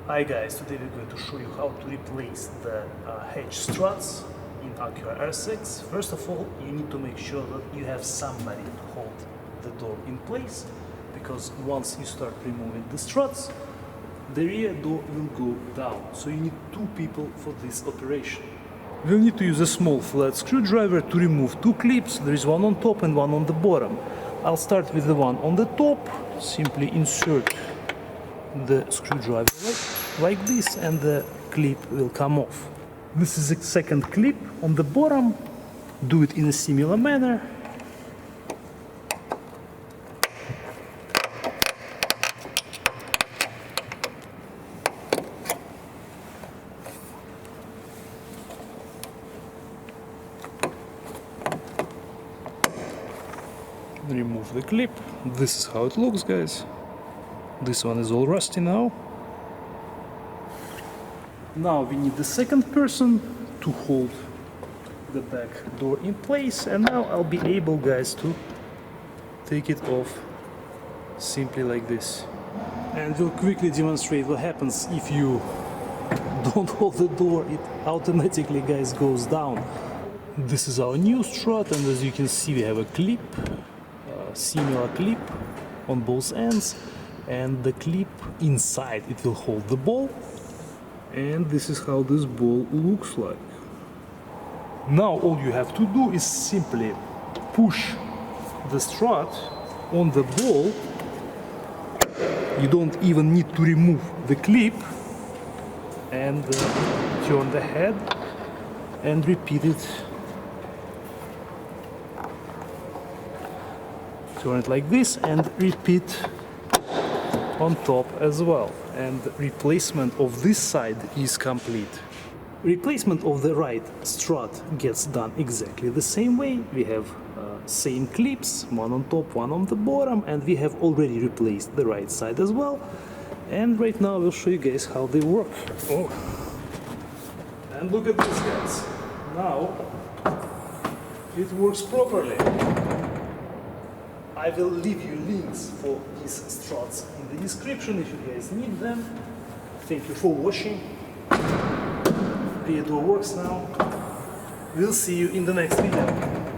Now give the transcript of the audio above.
Hi guys, today we're going to show you how to replace the hedge struts in Acura RSX. First of all, you need to make sure that you have somebody to hold the door in place, because once you start removing the struts, the rear door will go down. So you need two people for this operation. We'll need to use a small flat screwdriver to remove two clips. There is one on top and one on the bottom. I'll start with the one on the top. Simply insert the screwdriver like this and the clip will come off. This is the second clip on the bottom. Do it in a similar manner. Remove the clip. This is how it looks, guys. This one is all rusty now. Now we need the second person to hold the back door in place, and now I'll be able, guys, to take it off simply like this. And we'll quickly demonstrate what happens if you don't hold the door. It automatically, guys, goes down. This is our new strut, and as you can see, we have a clip, similar clip on both ends, and the clip inside it will hold the ball. And this is how this ball looks like. Now all you have to do is simply push the strut on the ball. You don't even need to remove the clip, and turn the head and repeat it. Turn it like this and repeat on top as well. And replacement of this side is complete. Replacement of the right strut gets done exactly the same way. We have same clips, one on top, one on the bottom, and we have already replaced the right side as well. And right now we'll show you guys how they work. Oh, and look at this, guys. Now it works properly. I will leave you links for these struts in the description if you guys need them. Thank you for watching. The door works now. We'll see you in the next video.